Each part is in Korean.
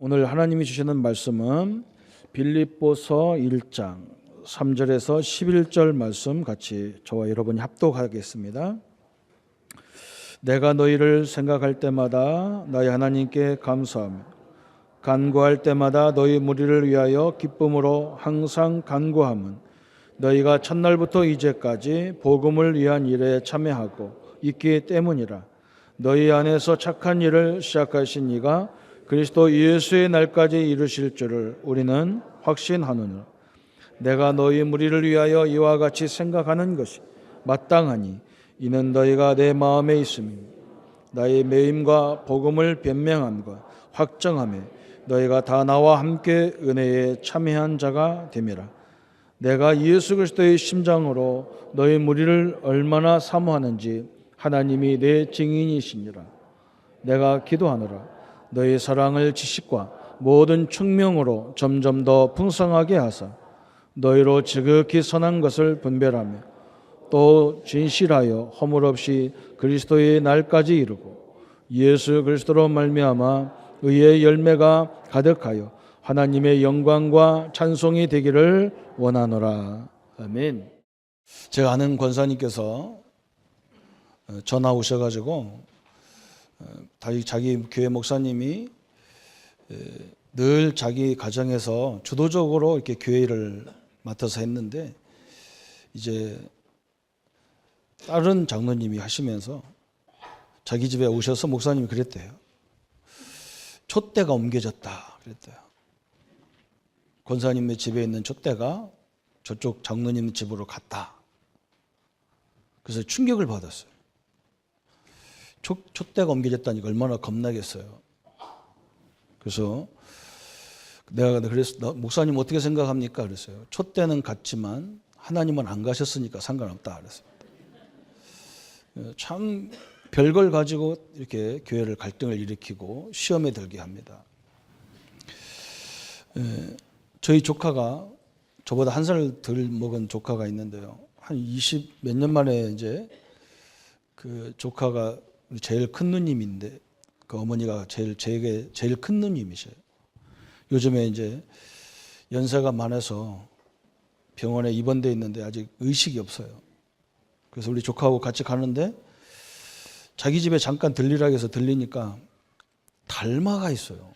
오늘 하나님이 주시는 말씀은 빌립보서 1장 3절에서 11절 말씀 같이 저와 여러분이 합독하겠습니다. 내가 너희를 생각할 때마다 나의 하나님께 감사하며 간구할 때마다 너희 무리를 위하여 기쁨으로 항상 간구함은 너희가 첫날부터 이제까지 복음을 위한 일에 참여하고 있기 때문이라. 너희 안에서 착한 일을 시작하신 이가 그리스도 예수의 날까지 이루실 줄을 우리는 확신하노니 내가 너희 무리를 위하여 이와 같이 생각하는 것이 마땅하니 이는 너희가 내 마음에 있음이니 나의 매임과 복음을 변명함과 확정함에 너희가 다 나와 함께 은혜에 참여한 자가 됨이라. 내가 예수 그리스도의 심장으로 너희 무리를 얼마나 사모하는지 하나님이 내 증인이시니라. 내가 기도하노라. 너희 사랑을 지식과 모든 총명으로 점점 더 풍성하게 하사 너희로 지극히 선한 것을 분별하며 또 진실하여 허물 없이 그리스도의 날까지 이루고 예수 그리스도로 말미암아 의의 열매가 가득하여 하나님의 영광과 찬송이 되기를 원하노라. 아멘. 제가 아는 권사님께서 전화 오셔가지고 자기 교회 목사님이 늘 자기 가정에서 주도적으로 이렇게 교회를 맡아서 했는데 이제 다른 장로님이 하시면서 자기 집에 오셔서 목사님이 그랬대요. 촛대가 옮겨졌다 그랬대요. 권사님의 집에 있는 촛대가 저쪽 장로님 집으로 갔다. 그래서 충격을 받았어요. 촛대가 옮겨졌다니까 얼마나 겁나겠어요. 그래서 내가 그래서 목사님 어떻게 생각합니까? 그랬어요. 촛대는 갔지만 하나님은 안 가셨으니까 상관없다 그랬어요. 참 별걸 가지고 이렇게 교회를 갈등을 일으키고 시험에 들게 합니다. 저희 조카가 저보다 한 살 덜 먹은 조카가 있는데요. 한 20 몇 년 만에 이제 그 조카가 제일 큰 누님인데 그 어머니가 제게 제일 큰 누님이셔요. 요즘에 이제 연세가 많아서 병원에 입원돼 있는데 아직 의식이 없어요. 그래서 우리 조카하고 같이 가는데 자기 집에 잠깐 들리라 해서 들리니까 달마가 있어요.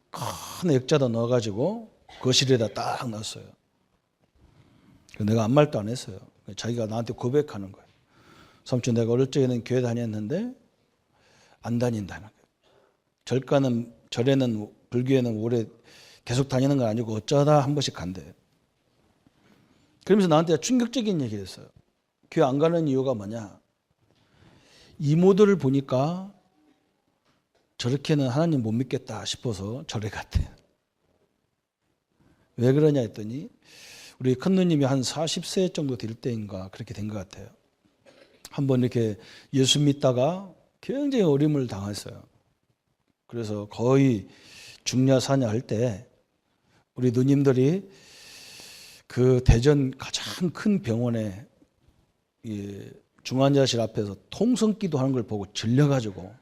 큰 액자다 넣어가지고 거실에다 딱 놨어요. 내가 아무 말도 안 했어요. 자기가 나한테 고백하는 거예요. 삼촌, 내가 어릴 적에는 교회 다녔는데 안 다닌다는 거예요. 절에는 불교에는 오래 계속 다니는 건 아니고 어쩌다 한 번씩 간대요. 그러면서 나한테 충격적인 얘기를 했어요. 교회 안 가는 이유가 뭐냐? 이모들을 보니까 저렇게는 하나님 못 믿겠다 싶어서 절에 갔대요. 왜 그러냐 했더니 우리 큰 누님이 한 40세 정도 될 때인가 그렇게 된 것 같아요. 한번 이렇게 예수 믿다가 굉장히 어려움을 당했어요. 그래서 거의 중냐 사냐 할 때 우리 누님들이 그 대전 가장 큰 병원에 중환자실 앞에서 통성기도 하는 걸 보고 질려가지고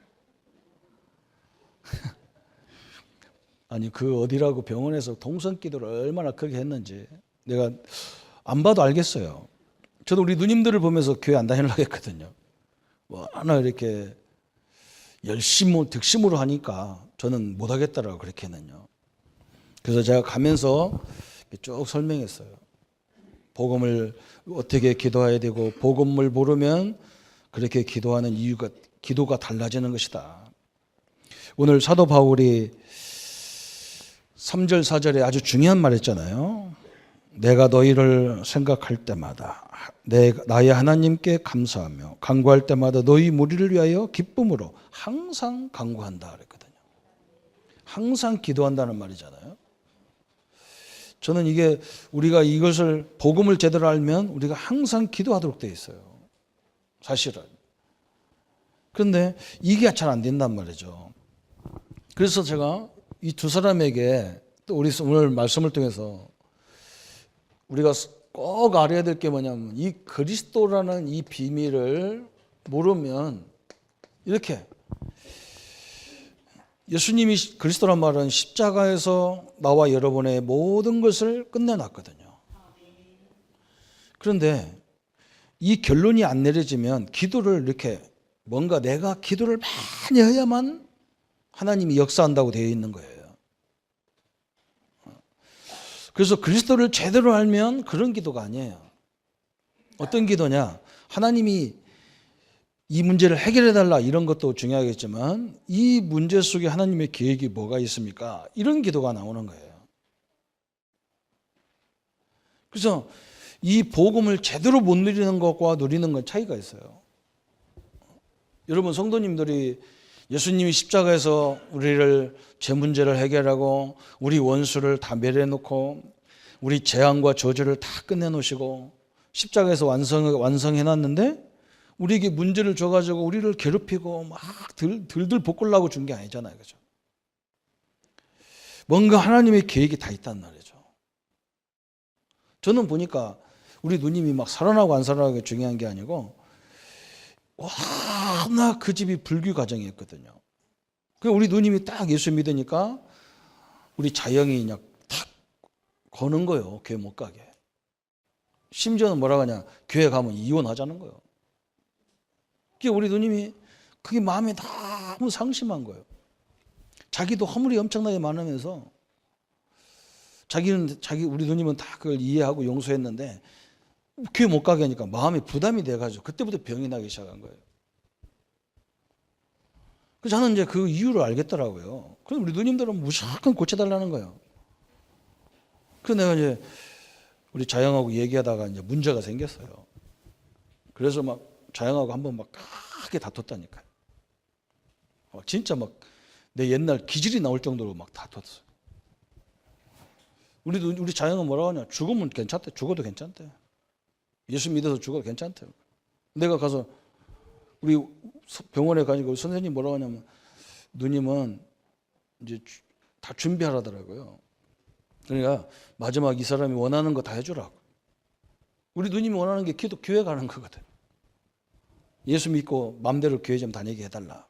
아니 그 어디라고 병원에서 통성기도를 얼마나 크게 했는지 내가 안 봐도 알겠어요. 저도 우리 누님들을 보면서 교회 안 다니려고 했거든요. 워낙 이렇게 득심으로 하니까 저는 못하겠다라고 그렇게 했는요. 그래서 제가 가면서 쭉 설명했어요. 복음을 어떻게 기도해야 되고 복음을 모르면 그렇게 기도하는 이유가 기도가 달라지는 것이다. 오늘 사도 바울이 3절 4절에 아주 중요한 말 했잖아요. 내가 너희를 생각할 때마다 나의 하나님께 감사하며 간구할 때마다 너희 무리를 위하여 기쁨으로 항상 간구한다 그랬거든요. 항상 기도한다는 말이잖아요. 저는 이게 우리가 이것을 복음을 제대로 알면 우리가 항상 기도하도록 되어 있어요. 사실은. 그런데 이게 잘 안 된단 말이죠. 그래서 제가 이 두 사람에게 또 우리 오늘 말씀을 통해서 우리가 꼭 알아야 될 게 뭐냐면 이 그리스도라는 이 비밀을 모르면 이렇게 예수님이 그리스도란 말은 십자가에서 나와 여러분의 모든 것을 끝내놨거든요. 그런데 이 결론이 안 내려지면 기도를 이렇게 뭔가 내가 기도를 많이 해야만 하나님이 역사한다고 되어 있는 거예요. 그래서 그리스도를 제대로 알면 그런 기도가 아니에요. 어떤 기도냐? 하나님이 이 문제를 해결해달라 이런 것도 중요하겠지만 이 문제 속에 하나님의 계획이 뭐가 있습니까? 이런 기도가 나오는 거예요. 그래서 이 복음을 제대로 못 누리는 것과 누리는 건 차이가 있어요. 여러분 성도님들이 예수님이 십자가에서 우리를 죄 문제를 해결하고 우리 원수를 다 멸해 놓고 우리 재앙과 저주를 다 끝내 놓으시고 십자가에서 완성해 놨는데 우리에게 문제를 줘가지고 우리를 괴롭히고 막 들들 볶으려고 준 게 아니잖아요. 그죠? 뭔가 하나님의 계획이 다 있단 말이죠. 저는 보니까 우리 누님이 막 살아나고 안 살아나고 중요한 게 아니고 워낙 그 집이 불교 가정이었거든요. 그 우리 누님이 딱 예수 믿으니까 우리 자영이 그냥 탁 거는 거예요. 교회 못 가게. 심지어는 뭐라고 하냐. 교회 가면 이혼하자는 거예요. 그게 우리 누님이 그게 마음에 너무 상심한 거예요. 자기도 허물이 엄청나게 많으면서 우리 누님은 다 그걸 이해하고 용서했는데 교회 못 가게 하니까 마음이 부담이 돼가지고 그때부터 병이 나기 시작한 거예요. 그래서 저는 이제 그 이유를 알겠더라고요. 그래서 우리 누님들은 무조건 고쳐달라는 거예요. 그래서 내가 이제 우리 자영하고 얘기하다가 이제 문제가 생겼어요. 그래서 막 자영하고 한번 막 크게 다퉜다니까요. 진짜 막 내 옛날 기질이 나올 정도로 막 다퉜어요. 우리 자영은 뭐라고 하냐. 죽으면 괜찮대. 죽어도 괜찮대. 예수 믿어서 죽어도 괜찮대. 내가 가서 우리 병원에 가니까 선생님 뭐라고 하냐면 누님은 이제 다 준비하라더라고요. 그러니까 마지막 이 사람이 원하는 거 다 해주라고. 우리 누님이 원하는 게 교회 가는 거거든. 예수 믿고 마음대로 교회 좀 다니게 해달라.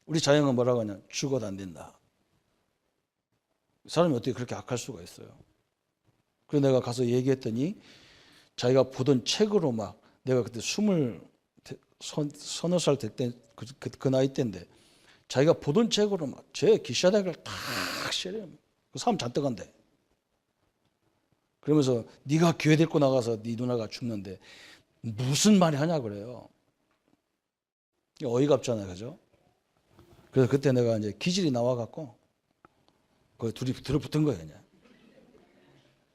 우리 자영은 뭐라고 하냐. 죽어도 안 된다. 사람이 어떻게 그렇게 악할 수가 있어요. 그래서 내가 가서 얘기했더니 자기가 보던 책으로 막 내가 그때 서너 살 때 그 나이 때인데 자기가 보던 책으로 막 제 기샤닥을 탁 쉐려. 그 사람 잔뜩 한대. 그러면서 네가 교회 데리고 나가서 네 누나가 죽는데 무슨 말이 하냐 그래요. 어이가 없잖아요. 그죠? 그래서 그때 내가 이제 기질이 나와갖고 그 둘이 들어붙은 거예요. 그냥.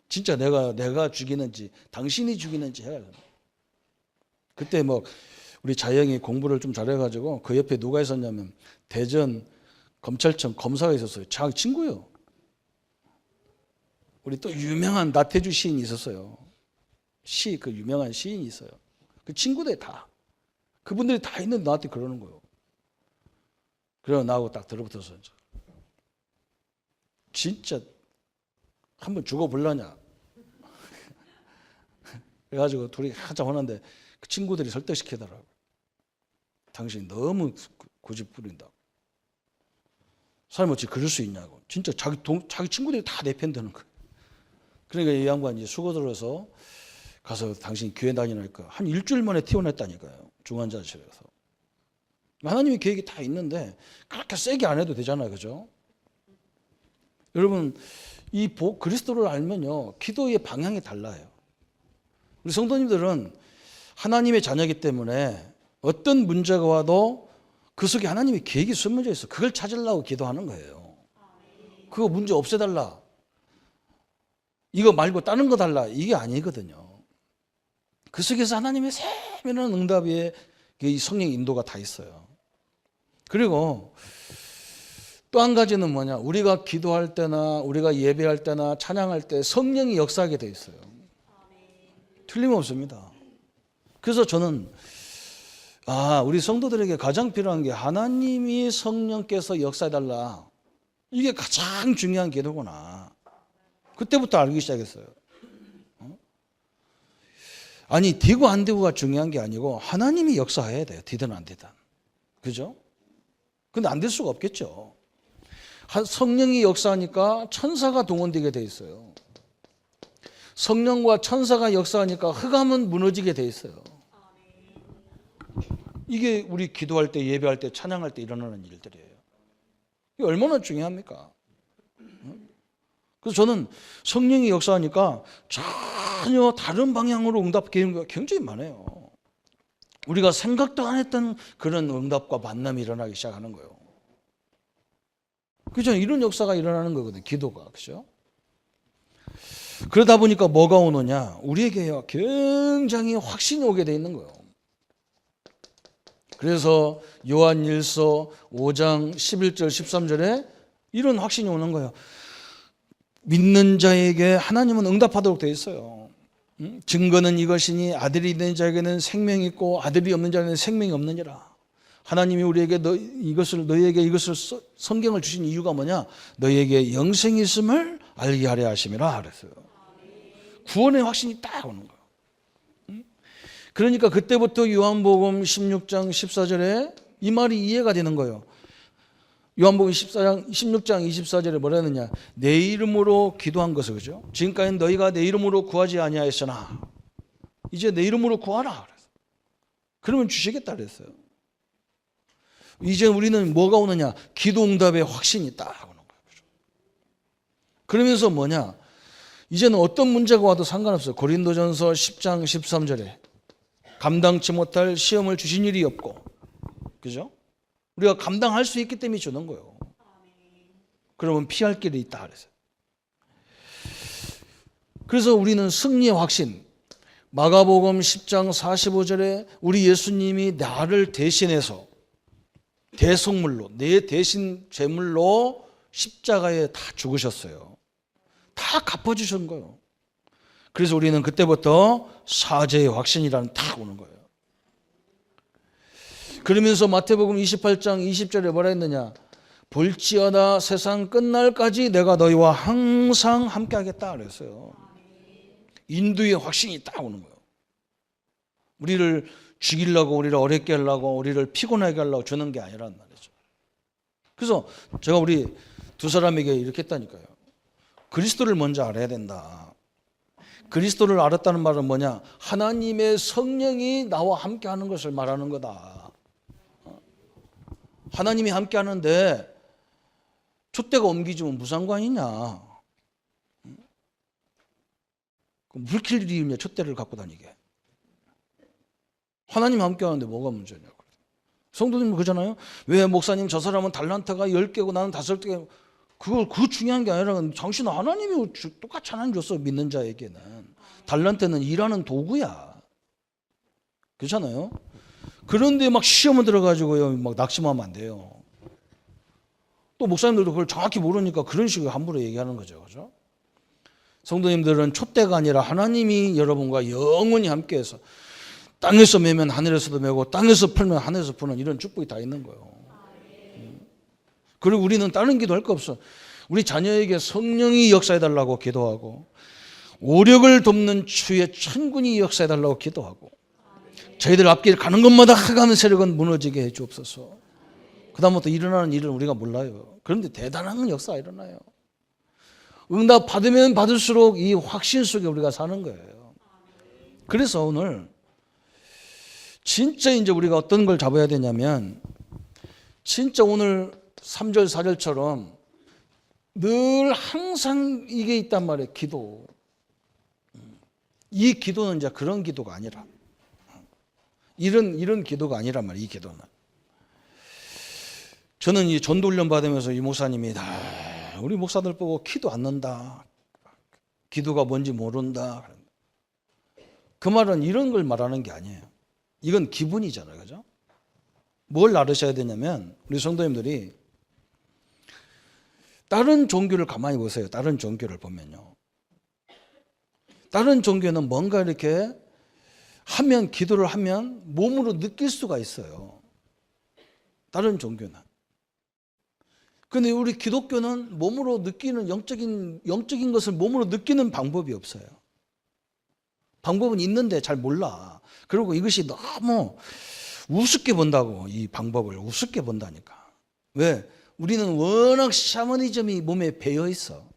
진짜 내가 죽이는지 당신이 죽이는지 해야 돼. 그때 뭐 우리 자영이 공부를 좀 잘해가지고 그 옆에 누가 있었냐면 대전 검찰청 검사가 있었어요. 자기 친구요. 우리 또 유명한 나태주 시인이 있었어요. 그 유명한 시인이 있어요. 그 친구들 다. 그분들이 다 있는데 나한테 그러는 거예요. 그래서 나하고 딱 들어붙어서 진짜 한번 죽어볼라냐. 그래가지고 둘이 한참 하는데 그 친구들이 설득시키더라고요. 당신이 너무 고집 부린다고. 사람이 어찌 그럴 수 있냐고. 진짜 자기 친구들이 다 내 편 되는 거예요. 그러니까 이 양반이 수고 들어서 가서 당신이 교회 다니니까 한 일주일 만에 퇴원했다니까요. 중환자실에서. 하나님의 계획이 다 있는데 그렇게 세게 안 해도 되잖아요. 그죠? 여러분 이 그리스도를 알면요. 기도의 방향이 달라요. 우리 성도님들은 하나님의 자녀이기 때문에 어떤 문제가 와도 그 속에 하나님의 계획이 숨어져 있어. 그걸 찾으려고 기도하는 거예요. 그거 문제 없애달라. 이거 말고 다른 거 달라. 이게 아니거든요. 그 속에서 하나님의 세밀한 응답의 성령 인도가 다 있어요. 그리고 또 한 가지는 뭐냐. 우리가 기도할 때나 우리가 예배할 때나 찬양할 때 성령이 역사하게 돼 있어요. 틀림없습니다. 그래서 저는 우리 성도들에게 가장 필요한 게 하나님이 성령께서 역사해달라. 이게 가장 중요한 기도구나. 그때부터 알기 시작했어요. 아니 되고 안 되고가 중요한 게 아니고 하나님이 역사해야 돼요. 되든 안 되든. 그죠? 근데 안 될 수가 없겠죠. 성령이 역사하니까 천사가 동원되게 돼 있어요. 성령과 천사가 역사하니까 흑암은 무너지게 돼 있어요. 이게 우리 기도할 때, 예배할 때, 찬양할 때 일어나는 일들이에요. 이게 얼마나 중요합니까? 그래서 저는 성령이 역사하니까 전혀 다른 방향으로 응답되는 게 굉장히 많아요. 우리가 생각도 안 했던 그런 응답과 만남이 일어나기 시작하는 거예요. 그죠? 이런 역사가 일어나는 거거든요. 기도가. 그죠? 그러다 보니까 뭐가 오느냐? 우리에게 굉장히 확신이 오게 돼 있는 거예요. 그래서 요한일서 5장 11절 13절에 이런 확신이 오는 거예요. 믿는 자에게 하나님은 응답하도록 되어 있어요. 증거는 이것이니 아들이 있는 자에게는 생명이 있고 아들이 없는 자에게는 생명이 없느니라. 하나님이 우리에게 너희에게 이것을 성경을 주신 이유가 뭐냐? 너희에게 영생이 있음을 알게 하려 하심이라 그랬어요. 구원의 확신이 딱 오는 거예요. 그러니까 그때부터 요한복음 16장 14절에 이 말이 이해가 되는 거예요. 요한복음 16장 24절에 뭐라 했느냐? 내 이름으로 기도한 것을, 그죠? 지금까지 너희가 내 이름으로 구하지 아니하였으나 이제 내 이름으로 구하라 그랬어요. 그러면 주시겠다 그랬어요. 이제 우리는 뭐가 오느냐? 기도 응답의 확신이 딱 오는 거예요. 그죠? 그러면서 뭐냐? 이제는 어떤 문제가 와도 상관없어요. 고린도전서 10장 13절에 감당치 못할 시험을 주신 일이 없고, 그죠? 우리가 감당할 수 있기 때문에 주는 거예요. 그러면 피할 길이 있다 그랬어요. 그래서 우리는 승리의 확신, 마가복음 10장 45절에 우리 예수님이 나를 대신해서 대속물로, 내 대신 제물로 십자가에 다 죽으셨어요. 다 갚아주신 거예요. 그래서 우리는 그때부터 사죄의 확신이라는 딱 오는 거예요. 그러면서 마태복음 28장 20절에 뭐라 했느냐? 볼지어다 세상 끝날까지 내가 너희와 항상 함께 하겠다 그랬어요. 인도의 확신이 딱 오는 거예요. 우리를 죽이려고, 우리를 어렵게 하려고, 우리를 피곤하게 하려고 주는 게 아니란 말이죠. 그래서 제가 우리 두 사람에게 이렇게 했다니까요. 그리스도를 먼저 알아야 된다. 그리스도를 알았다는 말은 뭐냐? 하나님의 성령이 나와 함께 하는 것을 말하는 거다. 하나님이 함께 하는데 촛대가 옮기지면 무슨 상관이냐? 불킬 일이 있냐? 촛대를 갖고 다니게. 하나님 함께 하는데 뭐가 문제냐고. 성도님 그러잖아요. 왜 목사님 저 사람은 달란트가 10개고 나는 5개. 그거 중요한 게 아니라 당신은 하나님이 똑같이 하나님 줬어. 믿는 자에게는. 달란트는 일하는 도구야. 그렇잖아요. 그런데 막 시험을 들어가지고요, 막 낙심하면 안 돼요. 또 목사님들도 그걸 정확히 모르니까 그런 식으로 함부로 얘기하는 거죠. 그죠? 성도님들은 촛대가 아니라 하나님이 여러분과 영원히 함께해서 땅에서 매면 하늘에서도 매고 땅에서 풀면 하늘에서 푸는 이런 축복이 다 있는 거예요. 그리고 우리는 다른 기도할 거 없어. 우리 자녀에게 성령이 역사해달라고 기도하고 오력을 돕는 주의 천군이 역사해달라고 기도하고 저희들 앞길 가는 것마다 흑암의 세력은 무너지게 해 주옵소서. 그 다음부터 일어나는 일을 우리가 몰라요. 그런데 대단한 역사가 일어나요. 응답 받으면 받을수록 이 확신 속에 우리가 사는 거예요. 그래서 오늘 진짜 이제 우리가 어떤 걸 잡아야 되냐면 진짜 오늘 3절 4절처럼 늘 항상 이게 있단 말이에요. 기도. 이 기도는 이제 그런 기도가 아니라 이런 기도가 아니란 말이에요. 이 기도는. 저는 이 전도 훈련 받으면서 이 목사님이 우리 목사들 보고 기도 안 넣는다. 기도가 뭔지 모른다. 그 말은 이런 걸 말하는 게 아니에요. 이건 기분이잖아요. 그죠? 뭘 알으셔야 되냐면 우리 성도님들이 다른 종교를 가만히 보세요. 다른 종교를 보면요. 다른 종교는 뭔가 이렇게 하면, 기도를 하면 몸으로 느낄 수가 있어요. 다른 종교는. 근데 우리 기독교는 몸으로 느끼는 영적인 것을 몸으로 느끼는 방법이 없어요. 방법은 있는데 잘 몰라. 그리고 이것이 너무 우습게 본다고, 이 방법을 우습게 본다니까. 왜? 우리는 워낙 샤머니즘이 몸에 배어 있어.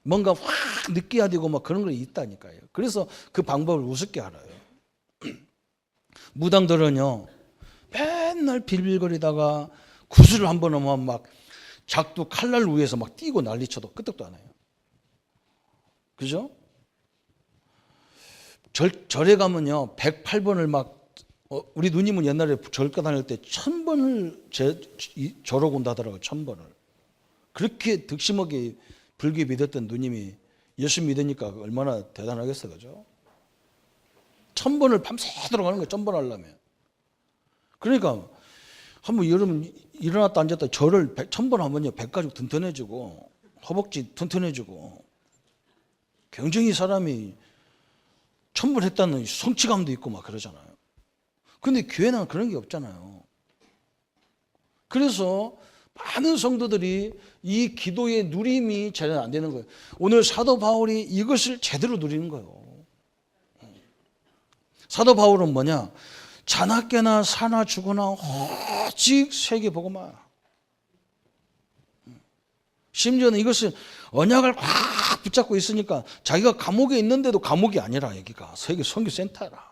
뭔가 확 느껴야 되고 막 그런 거 있다니까요. 그래서 그 방법을 우습게 알아요. 무당들은요, 맨날 빌빌거리다가 구슬을 한번 하면 막 작두 칼날 위에서 막 뛰고 난리쳐도 끄떡도 안 해요. 그죠? 절에 가면요, 108번을 막, 우리 누님은 옛날에 절가 다닐 때 1000번을 절하고 온다 하더라고요. 1000번을. 그렇게 득심하게 불교 믿었던 누님이 예수 믿으니까 얼마나 대단하겠어, 그죠? 1000번을 밤새도록 하는 거예요. 1000번 하려면. 그러니까 한번 여러분 일어났다 앉았다 절을 1000번 하면요, 배가죽 튼튼해지고 허벅지 튼튼해지고 굉장히 사람이 1000번 했다는 성취감도 있고 막 그러잖아요. 근데 교회는 그런 게 없잖아요. 그래서 많은 성도들이 이 기도의 누림이 제대로 안 되는 거예요. 오늘 사도 바울이 이것을 제대로 누리는 거예요. 사도 바울은 뭐냐? 자나 깨나 사나 죽으나 오직 세계 복음만. 심지어는 이것을 언약을 꽉 붙잡고 있으니까 자기가 감옥에 있는데도 감옥이 아니라 여기가 세계 선교센터라.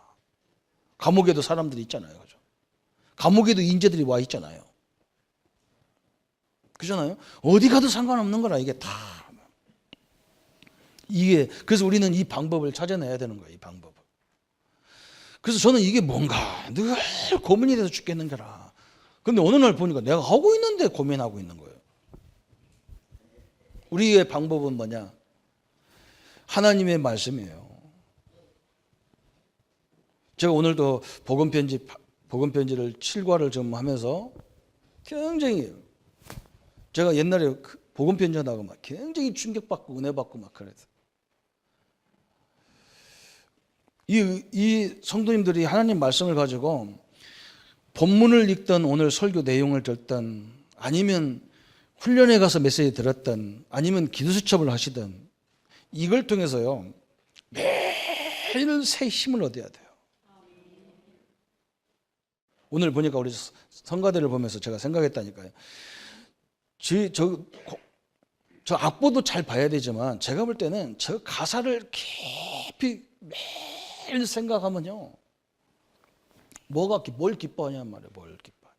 감옥에도 사람들이 있잖아요. 그죠? 감옥에도 인재들이 와 있잖아요. 그잖아요? 어디 가도 상관없는 거라 이게 다. 이게 그래서 우리는 이 방법을 찾아내야 되는 거예요. 이 방법을. 그래서 저는 이게 뭔가 늘 고민이 돼서 죽겠는 거라. 근데 어느 날 보니까 내가 하고 있는데 고민하고 있는 거예요. 우리의 방법은 뭐냐? 하나님의 말씀이에요. 제가 오늘도 복음 편지를 7과를 좀 하면서 굉장히 제가 옛날에 복음 편지 하다가 막 굉장히 충격받고 은혜 받고 막 그랬어요. 이 성도님들이 하나님 말씀을 가지고 본문을 읽던 오늘 설교 내용을 듣던 아니면 훈련에 가서 메시지 들었던 아니면 기도 수첩을 하시던 이걸 통해서요 매일 새 힘을 얻어야 돼요. 오늘 보니까 우리 성가대를 보면서 제가 생각했다니까요. 저 악보도 잘 봐야 되지만 제가 볼 때는 저 가사를 깊이 매일 생각하면요 뭘 기뻐하냐는 말이에요. 뭘 기뻐.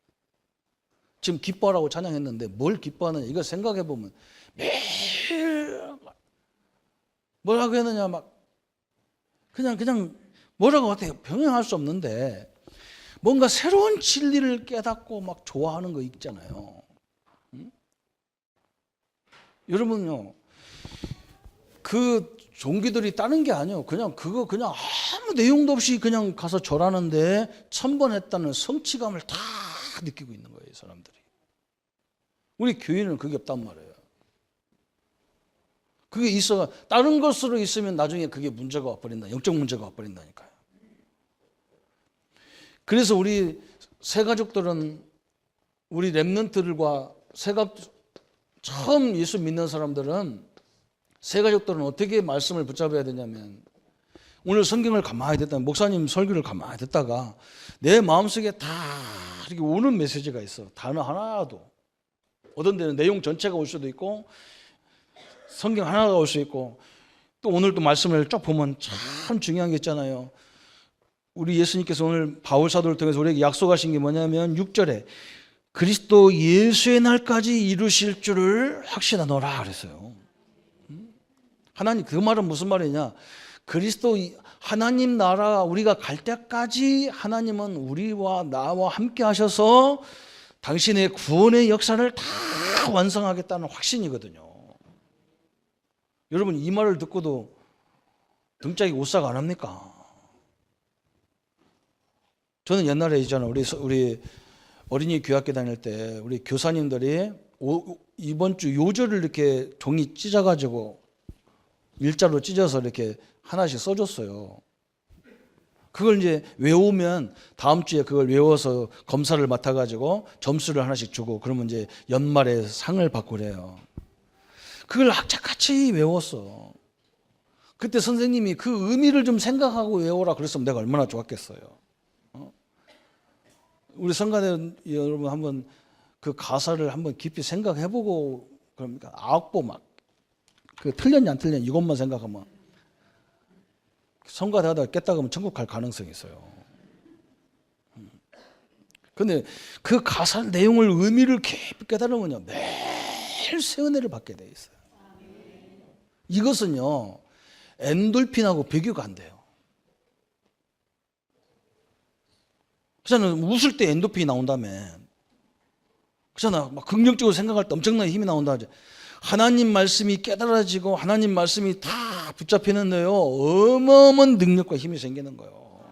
지금 기뻐하라고 찬양했는데 뭘 기뻐하느냐 이거 생각해 보면 매일 뭐라고 했느냐 막 그냥 뭐라고 해요. 병행할 수 없는데 뭔가 새로운 진리를 깨닫고 막 좋아하는 거 있잖아요. 여러분요 그 종기들이 따는 게 아니에요. 그냥 아무 내용도 없이 그냥 가서 절하는데 1000번 했다는 성취감을 다 느끼고 있는 거예요, 사람들이. 우리 교회는 그게 없단 말이에요. 그게 있어 다른 것으로 있으면 나중에 그게 문제가 와버린다. 영적 문제가 와버린다니까요. 그래서 우리 새가족들은 우리 렘넌트들과 처음 예수 믿는 사람들은 새가족들은 어떻게 말씀을 붙잡아야 되냐면 오늘 성경을 가만히 듣다가 목사님 설교를 가만히 듣다가 내 마음속에 다 이렇게 오는 메시지가 있어. 단어 하나도. 어떤 데는 내용 전체가 올 수도 있고 성경 하나가 올 수 있고 또 오늘 또 말씀을 쭉 보면 참 중요한 게 있잖아요. 우리 예수님께서 오늘 바울 사도를 통해서 우리에게 약속하신 게 뭐냐면 6절에 그리스도 예수의 날까지 이루실 줄을 확신하노라 그랬어요. 하나님 그 말은 무슨 말이냐? 그리스도 하나님 나라 우리가 갈 때까지 하나님은 우리와 나와 함께 하셔서 당신의 구원의 역사를 다 완성하겠다는 확신이거든요. 여러분 이 말을 듣고도 등짝이 오싹 안 합니까? 저는 옛날에 있잖아요. 우리 어린이 교학교 다닐 때 우리 교사님들이 이번 주 요절을 이렇게 종이 찢어가지고 일자로 찢어서 이렇게 하나씩 써줬어요. 그걸 이제 외우면 다음 주에 그걸 외워서 검사를 맡아가지고 점수를 하나씩 주고 그러면 이제 연말에 상을 받고 그래요. 그걸 악착같이 외웠어. 그때 선생님이 그 의미를 좀 생각하고 외워라 그랬으면 내가 얼마나 좋았겠어요. 우리 성가대 여러분 한번 그 가사를 한번 깊이 생각해보고 그럽니까? 아홉보 막 그 틀렸냐 안 틀렸냐 이것만 생각하면 성가대하다가 깼다 그러면 천국 갈 가능성이 있어요. 근데 그 가사 내용을 의미를 깊이 깨달으면요 매일 새 은혜를 받게 돼 있어요. 이것은요 엔돌핀하고 비교가 안 돼요. 그잖아요. 웃을 때 엔도핀이 나온다며. 그잖아. 막 긍정적으로 생각할 때 엄청나게 힘이 나온다. 하나님 말씀이 깨달아지고 하나님 말씀이 다 붙잡히는데요. 어마어마한 능력과 힘이 생기는 거예요.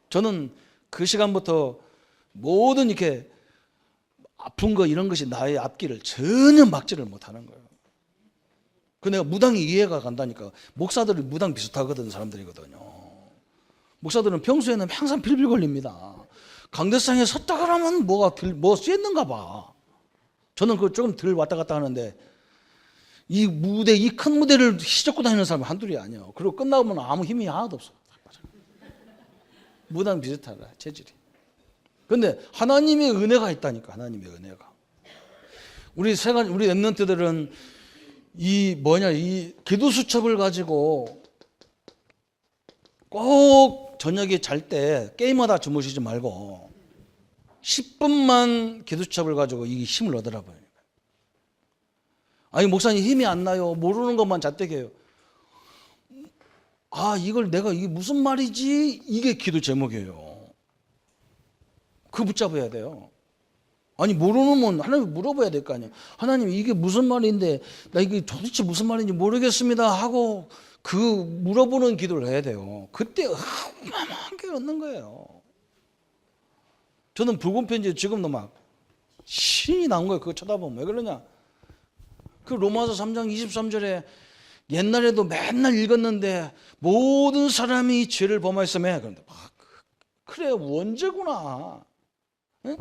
저는 그 시간부터 모든 이렇게 아픈 거 이런 것이 나의 앞길을 전혀 막지를 못하는 거예요. 그 내가 무당이 이해가 간다니까. 목사들이 무당 비슷하거든 사람들이거든요. 목사들은 평소에는 항상 빌빌 걸립니다. 강대상에 섰다 그러면 뭐 쐈는가 봐. 저는 그거 조금 덜 왔다 갔다 하는데 이 무대, 이 큰 무대를 휘젓고 다니는 사람은 한둘이 아니에요. 그리고 끝나고 아무 힘이 하나도 없어. 무당 비슷하다 체질이. 근데 하나님의 은혜가 있다니까. 하나님의 은혜가. 우리 랩런트들은 이 기도 수첩을 가지고 꼭 저녁에 잘 때 게임하다 주무시지 말고 10분만 기도수첩을 가지고 이 힘을 얻으라고요. 아니 목사님 힘이 안 나요. 모르는 것만 자택해요. 아 이걸 내가 이게 무슨 말이지? 이게 기도 제목이에요. 그거 붙잡아야 돼요. 아니 모르면 하나님 물어봐야 될 거 아니에요. 하나님 이게 무슨 말인데 나 이게 도대체 무슨 말인지 모르겠습니다 하고 그 물어보는 기도를 해야 돼요. 그때 어마어마한 게 얻는 거예요. 저는 붉은 편지에 지금도 막 신이 나온 거예요. 그거 쳐다보면. 왜 그러냐? 그 로마서 3장 23절에 옛날에도 맨날 읽었는데 모든 사람이 죄를 범하였으며 그런데 그래 원죄구나. 응?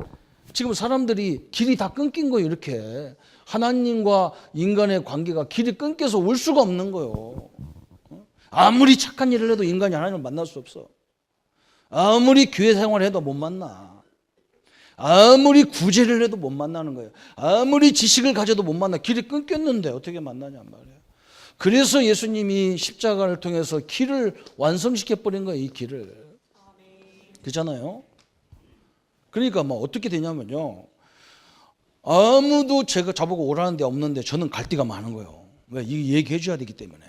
지금 사람들이 길이 다 끊긴 거예요. 이렇게 하나님과 인간의 관계가 길이 끊겨서 올 수가 없는 거예요. 아무리 착한 일을 해도 인간이 하나님을 만날 수 없어. 아무리 교회 생활을 해도 못 만나. 아무리 구제를 해도 못 만나는 거예요. 아무리 지식을 가져도 못 만나. 길이 끊겼는데 어떻게 만나냔 말이에요. 그래서 예수님이 십자가를 통해서 길을 완성시켜버린 거예요. 이 길을. 그렇잖아요. 그러니까 뭐 어떻게 되냐면요. 아무도 제가 저보고 오라는 데 없는데 저는 갈 데가 많은 거예요. 왜? 이 얘기해 줘야 되기 때문에.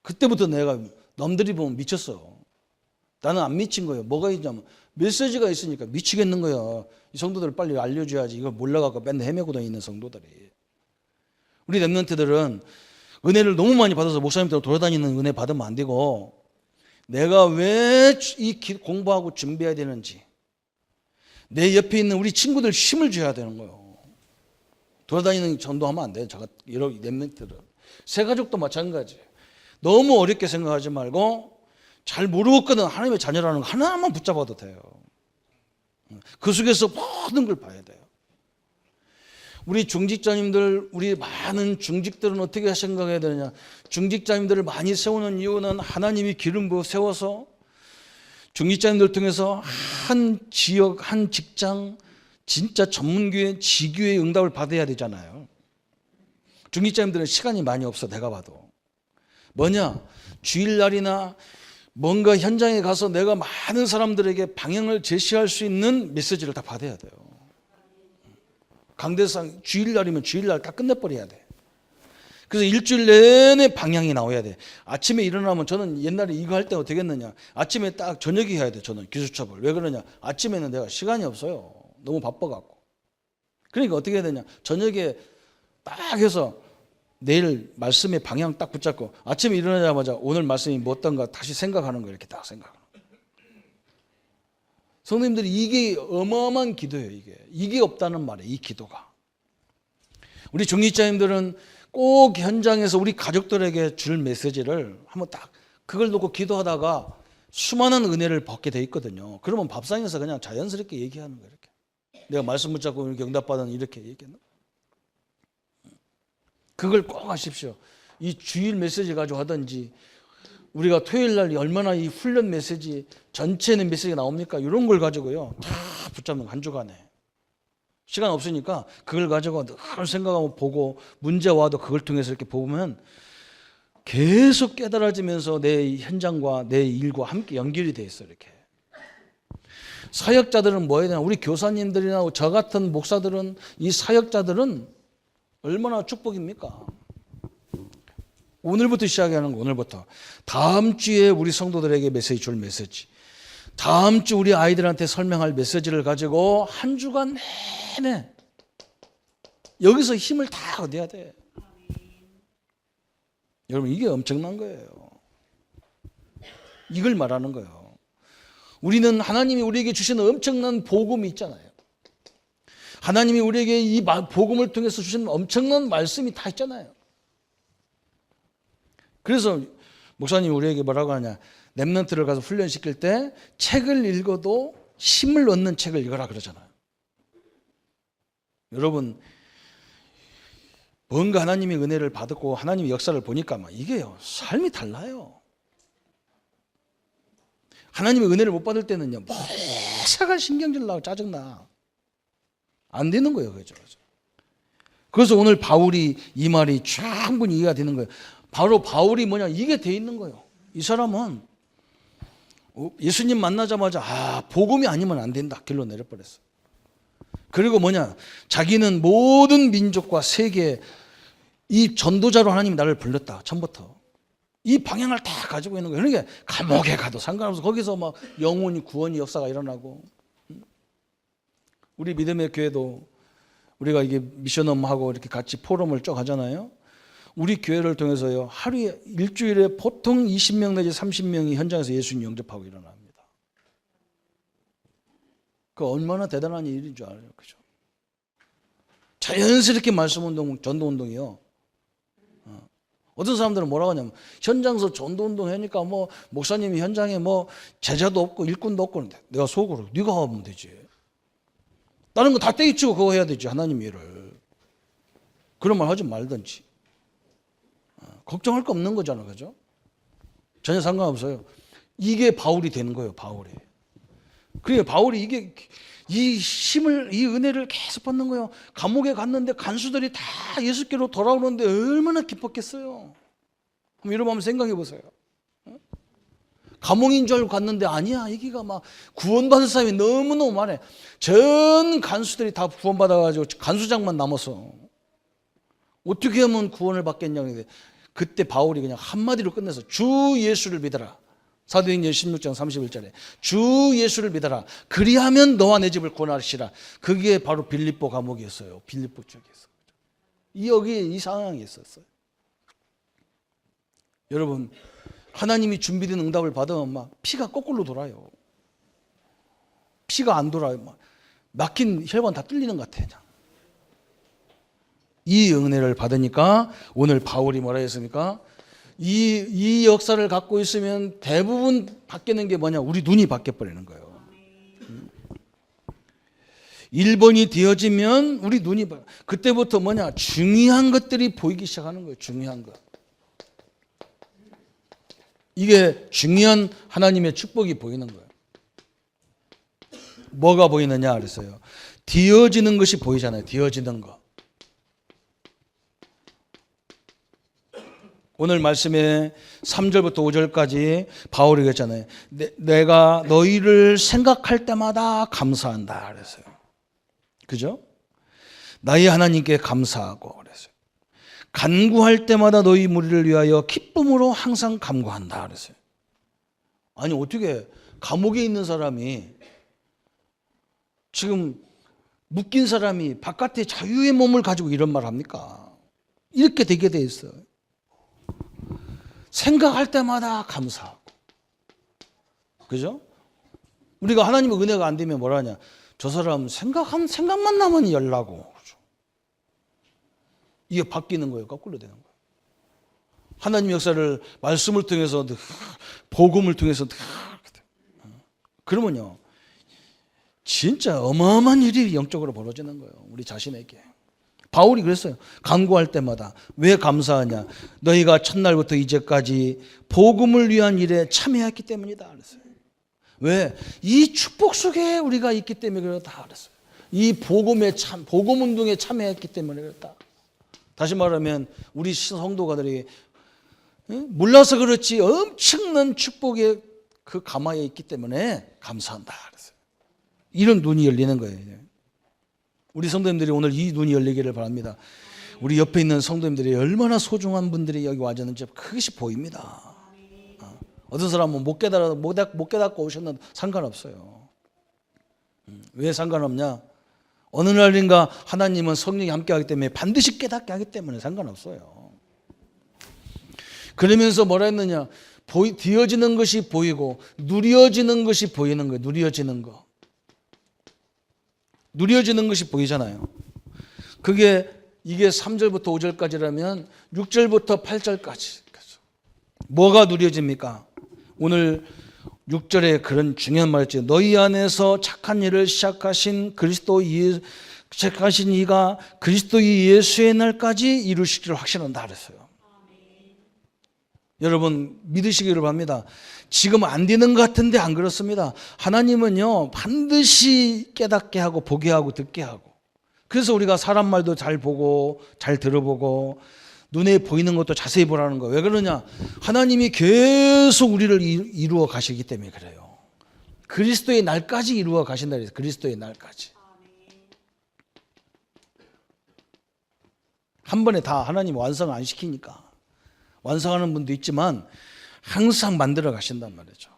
그때부터 내가 남들이 보면 미쳤어. 나는 안 미친 거예요. 뭐가 있냐면 메시지가 있으니까 미치겠는 거야. 이 성도들을 빨리 알려줘야지. 이걸 몰라갖고 맨날 헤매고 다니는 성도들이. 우리 랩런트들은 은혜를 너무 많이 받아서 목사님들 돌아다니는 은혜 받으면 안 되고 내가 왜 이 공부하고 준비해야 되는지 내 옆에 있는 우리 친구들 힘을 줘야 되는 거예요. 돌아다니는 전도하면 안 돼요. 제가 여러 랩런트들은. 새가족도 마찬가지예요. 너무 어렵게 생각하지 말고 잘 모르거든 하나님의 자녀라는 거 하나만 붙잡아도 돼요. 그 속에서 모든 걸 봐야 돼요. 우리 중직자님들, 우리 많은 중직들은 어떻게 생각해야 되느냐. 중직자님들을 많이 세우는 이유는 하나님이 기름 부어 세워서 중직자님들 통해서 한 지역, 한 직장, 진짜 전문교회, 지교회의 응답을 받아야 되잖아요. 중직자님들은 시간이 많이 없어. 내가 봐도. 뭐냐? 주일날이나 뭔가 현장에 가서 내가 많은 사람들에게 방향을 제시할 수 있는 메시지를 다 받아야 돼요. 강대상 주일날이면 주일날 다 끝내버려야 돼. 그래서 일주일 내내 방향이 나와야 돼. 아침에 일어나면 저는 옛날에 이거 할 때 어떻게 했느냐. 아침에 딱 저녁에 해야 돼. 저는 기수첩을. 왜 그러냐. 아침에는 내가 시간이 없어요. 너무 바빠갖고. 그러니까 어떻게 해야 되냐. 저녁에 딱 해서 내일 말씀의 방향 딱 붙잡고 아침에 일어나자마자 오늘 말씀이 뭐 어떤가 다시 생각하는 거 이렇게 딱 생각하는 거. 성도님들이 이게 어마어마한 기도예요. 이게 없다는 말이에요. 이 기도가. 우리 중직자님들은 꼭 현장에서 우리 가족들에게 줄 메시지를 한번 딱 그걸 놓고 기도하다가 수많은 은혜를 받게 돼 있거든요. 그러면 밥상에서 그냥 자연스럽게 얘기하는 거예요. 이렇게. 내가 말씀 붙잡고 이렇게 응답받은 이렇게 얘기하는. 그걸 꼭 하십시오. 이 주일 메시지 가지고 하든지 우리가 토요일 날 얼마나 이 훈련 메시지 전체는 메시지가 나옵니까? 이런 걸 가지고요. 다 붙잡는 거, 한 주간에. 시간 없으니까 그걸 가지고 늘 생각하고 보고 문제 와도 그걸 통해서 이렇게 보면 계속 깨달아지면서 내 현장과 내 일과 함께 연결이 돼 있어. 이렇게 사역자들은 뭐 해야 되나? 우리 교사님들이나 저 같은 목사들은, 이 사역자들은 얼마나 축복입니까? 오늘부터 시작하는 거. 오늘부터 다음 주에 우리 성도들에게 메시지 줄 메시지, 다음 주 우리 아이들한테 설명할 메시지를 가지고 한 주간 내내 여기서 힘을 다 얻어야 돼. 여러분, 이게 엄청난 거예요. 이걸 말하는 거예요. 우리는 하나님이 우리에게 주신 엄청난 복음이 있잖아요. 하나님이 우리에게 이 복음을 통해서 주신 엄청난 말씀이 다 있잖아요. 그래서 목사님이 우리에게 뭐라고 하냐, 렘넌트를 가서 훈련시킬 때 책을 읽어도 힘을 얻는 책을 읽어라 그러잖아요. 여러분, 뭔가 하나님의 은혜를 받고 하나님의 역사를 보니까 막 이게요, 삶이 달라요. 하나님의 은혜를 못 받을 때는요, 매사가 신경질 나고 짜증나. 안 되는 거예요. 그죠? 그래서 오늘 바울이 이 말이 충분히 이해가 되는 거예요. 바로 바울이 뭐냐, 이게 돼 있는 거예요. 이 사람은 예수님 만나자마자 복음이 아니면 안 된다 결론 내려버렸어. 그리고 뭐냐, 자기는 모든 민족과 세계 이 전도자로 하나님이 나를 불렀다. 처음부터 이 방향을 다 가지고 있는 거예요. 그러니까 감옥에 가도 상관없어. 거기서 막 영혼이 구원의 역사가 일어나고. 우리 믿음의 교회도 우리가 이게 미션홈하고 이렇게 같이 포럼을 쭉 하잖아요. 우리 교회를 통해서요, 하루에 일주일에 보통 20명 내지 30명이 현장에서 예수님 영접하고 일어납니다. 그 얼마나 대단한 일인 줄 알아요. 그죠? 자연스럽게 말씀운동, 전도운동이요. 어떤 사람들은 뭐라고 하냐면, 현장에서 전도운동 하니까 뭐 목사님이 현장에 뭐 제자도 없고 일꾼도 없고, 내가 속으로 네가 하면 되지. 다른 거 다 떼기치고 그거 해야 되지, 하나님 일을. 그런 말 하지 말든지. 걱정할 거 없는 거잖아, 그죠? 전혀 상관없어요. 이게 바울이 되는 거예요, 바울이. 그러니까 바울이 이게 이 힘을, 이 은혜를 계속 받는 거예요. 감옥에 갔는데 간수들이 다 예수께로 돌아오는데 얼마나 기뻤겠어요. 여러분 한번 생각해 보세요. 감옥인 줄 알고 갔는데 아니야, 여기가 막 구원받을 사람이 너무너무 많아. 전 간수들이 다 구원받아가지고 간수장만 남았어. 어떻게 하면 구원을 받겠냐고. 그때 바울이 그냥 한마디로 끝내서 주 예수를 믿어라. 사도행전 16장 31절에 주 예수를 믿어라. 그리하면 너와 내 집을 구원하시라. 그게 바로 빌립보 감옥이었어요. 빌립보 쪽이었어요. 여기 이 상황이 있었어요. 여러분, 하나님이 준비된 응답을 받으면 막 피가 거꾸로 돌아요. 피가 안 돌아요. 막 막힌 혈관 다 뚫리는 것 같아요. 이 은혜를 받으니까 오늘 바울이 뭐라 했습니까? 이 역사를 갖고 있으면 대부분 바뀌는 게 뭐냐? 우리 눈이 바뀌어버리는 거예요. 1번이 되어지면 우리 눈이 그때부터 뭐냐? 중요한 것들이 보이기 시작하는 거예요. 중요한 것. 이게 중요한 하나님의 축복이 보이는 거예요. 뭐가 보이느냐 그랬어요. 되어지는 것이 보이잖아요. 되어지는 거. 오늘 말씀에 3절부터 5절까지 바울이 그랬잖아요. 내가 너희를 생각할 때마다 감사한다 그랬어요. 그죠? 나의 하나님께 감사하고 그랬어요. 간구할 때마다 너희 무리를 위하여 기쁨으로 항상 간구한다 그랬어요. 아니 어떻게 감옥에 있는 사람이, 지금 묶인 사람이 바깥에 자유의 몸을 가지고 이런 말 합니까? 이렇게 되게 돼 있어요. 생각할 때마다 감사하고. 그죠? 우리가 하나님의 은혜가 안 되면 뭐라 하냐? 저 사람 생각만 나면 열나고. 그죠? 이게 바뀌는 거예요. 거꾸로 되는 거예요. 하나님 역사를 말씀을 통해서, 복음을 통해서 그러면요, 진짜 어마어마한 일이 영적으로 벌어지는 거예요. 우리 자신에게. 바울이 그랬어요. 간구할 때마다. 왜 감사하냐? 너희가 첫날부터 이제까지 복음을 위한 일에 참여했기 때문이다 그랬어요. 왜? 이 축복 속에 우리가 있기 때문에 그렇다 그랬어요. 이 복음 운동에 참여했기 때문에 그렇다. 다시 말하면 우리 성도가들이 몰라서 그렇지 엄청난 축복의 그 가마에 있기 때문에 감사한다 그랬어요. 이런 눈이 열리는 거예요. 우리 성도님들이 오늘 이 눈이 열리기를 바랍니다. 우리 옆에 있는 성도님들이 얼마나 소중한 분들이 여기 와줬는지 그것이 보입니다. 어떤 사람은 못 깨닫고 오셨는데 상관없어요. 왜 상관없냐? 어느 날인가 하나님은 성령이 함께하기 때문에 반드시 깨닫게 하기 때문에 상관없어요. 그러면서 뭐라 했느냐? 뒤어지는 것이 보이고 누려지는 것이 보이는 거예요. 누려지는 거. 누려지는 것이 보이잖아요. 이게 3절부터 5절까지라면 6절부터 8절까지. 뭐가 누려집니까? 오늘 6절에 그런 중요한 말이죠. 너희 안에서 착한 일을 시작하신 이가 그리스도 예수의 날까지 이루시기를 확신한다 그랬어요. 여러분 믿으시기를 바랍니다. 지금 안 되는 것 같은데 안 그렇습니다. 하나님은요 반드시 깨닫게 하고 보게 하고 듣게 하고, 그래서 우리가 사람 말도 잘 보고 잘 들어보고 눈에 보이는 것도 자세히 보라는 거예요. 왜 그러냐? 하나님이 계속 우리를 이루어 가시기 때문에 그래요. 그리스도의 날까지 이루어 가신다 그래서 그리스도의 날까지. 한 번에 다 하나님 완성 안 시키니까. 완성하는 분도 있지만 항상 만들어 가신단 말이죠.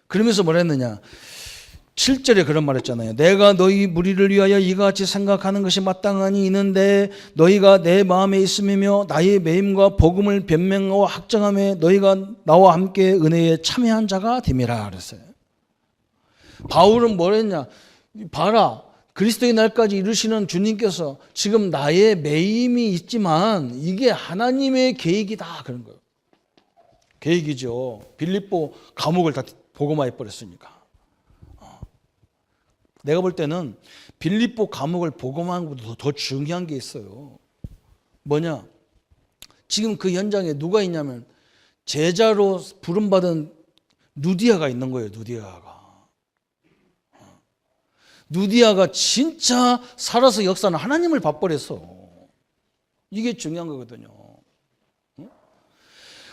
그러면서 뭐라 했느냐? 7절에 그런 말 했잖아요. 내가 너희 무리를 위하여 이같이 생각하는 것이 마땅하니 이는데 너희가 내 마음에 있음이며 나의 매임과 복음을 변명하고 확정함에 너희가 나와 함께 은혜에 참여한 자가 됨이라 그랬어요. 바울은 뭘 했냐? 봐라, 그리스도의 날까지 이루시는 주님께서 지금 나의 매임이 있지만 이게 하나님의 계획이다 그런 거예요. 계획이죠. 빌립보 감옥을 다 복음화해 버렸으니까. 내가 볼 때는 빌립보 감옥을 복음화한 것보다 더 중요한 게 있어요. 뭐냐? 지금 그 현장에 누가 있냐면 제자로 부름받은 누디아가 있는 거예요. 누디아가 진짜 살아서 역사는 하나님을 받버렸어. 이게 중요한 거거든요.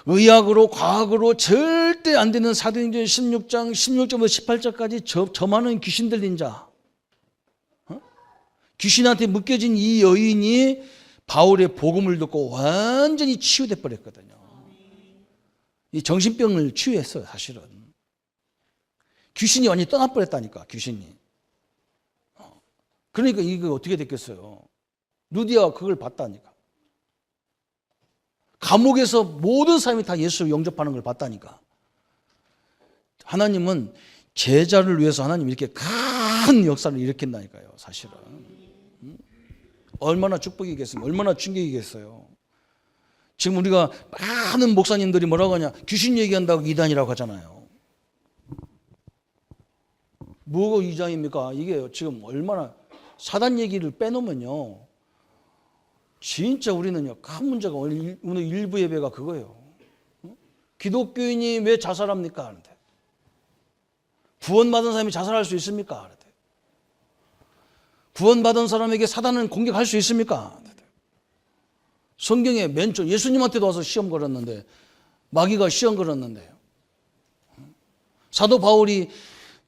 의학으로 과학으로 절대 안 되는 사도행전 16장 16절부터 18절까지 저 많은 귀신 들린 자, 귀신한테 묶여진 이 여인이 바울의 복음을 듣고 완전히 치유돼 버렸거든요. 이 정신병을 치유했어요. 사실은 귀신이 완전히 떠나버렸다니까. 귀신이. 그러니까 이거 어떻게 됐겠어요? 누디아가 그걸 봤다니까. 감옥에서 모든 사람이 다 예수를 영접하는 걸 봤다니까. 하나님은 제자를 위해서 하나님 이렇게 큰 역사를 일으킨다니까요. 사실은. 얼마나 축복이겠습니까? 얼마나 충격이겠어요. 지금 우리가 많은 목사님들이 뭐라고 하냐? 귀신 얘기한다고 이단이라고 하잖아요. 뭐가 이단입니까? 이게 지금 얼마나 사단 얘기를 빼놓으면요. 진짜 우리는요, 큰 문제가 오늘 일부 예배가 그거예요. 기독교인이 왜 자살합니까? 하는데. 구원받은 사람이 자살할 수 있습니까? 하는데. 구원받은 사람에게 사단은 공격할 수 있습니까? 하는데. 성경에 맨 처음 예수님한테도 와서 시험 걸었는데, 마귀가 시험 걸었는데요. 사도 바울이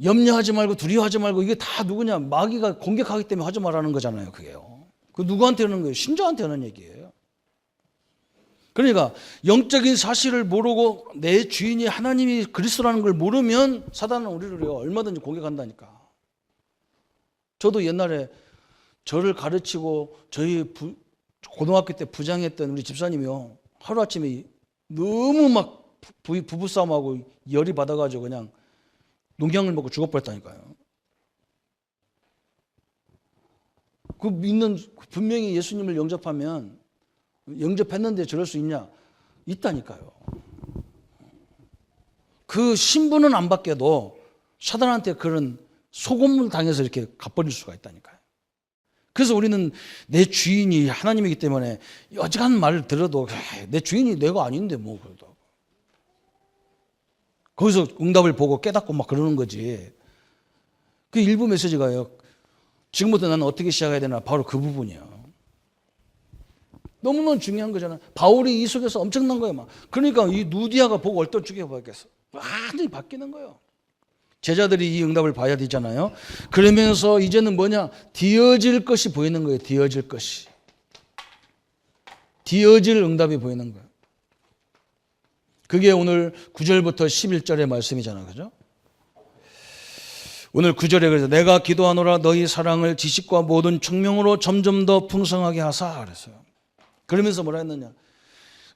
염려하지 말고 두려워하지 말고, 이게 다 누구냐? 마귀가 공격하기 때문에 하지 말라는 거잖아요. 그게요. 그 누구한테 하는 거예요? 신자한테 하는 얘기예요. 그러니까 영적인 사실을 모르고 내 주인이 하나님이 그리스도라는 걸 모르면 사단은 우리를 얼마든지 공격한다니까. 저도 옛날에 저를 가르치고 저희 고등학교 때 부장했던 우리 집사님이요, 하루아침에 너무 막 부부싸움하고 열이 받아가지고 그냥 농약을 먹고 죽어버렸다니까요. 그 믿는, 분명히 예수님을 영접했는데 저럴 수 있냐? 있다니까요. 그 신분은 안 바뀌어도 사단한테 그런 속음을 당해서 이렇게 갚아버릴 수가 있다니까요. 그래서 우리는 내 주인이 하나님이기 때문에 어지간한 말을 들어도 내 주인이 내가 아닌데 뭐 그러다. 거기서 응답을 보고 깨닫고 막 그러는 거지. 그 일부 메시지가요. 지금부터 나는 어떻게 시작해야 되나? 바로 그 부분이야. 너무너무 중요한 거잖아. 바울이 이 속에서 엄청난 거예요. 막. 그러니까 이 누디아가 보고 얼떨 죽여버렸겠어. 완전히 바뀌는 거예요. 제자들이 이 응답을 봐야 되잖아요. 그러면서 이제는 뭐냐? 뒤어질 것이 보이는 거예요. 뒤어질 것이. 뒤어질 응답이 보이는 거예요. 그게 오늘 9절부터 11절의 말씀이잖아요. 그죠? 오늘 9절에 그래서 내가 기도하노라 너희 사랑을 지식과 모든 총명으로 점점 더 풍성하게 하사 그랬어요. 그러면서 뭐라 했느냐?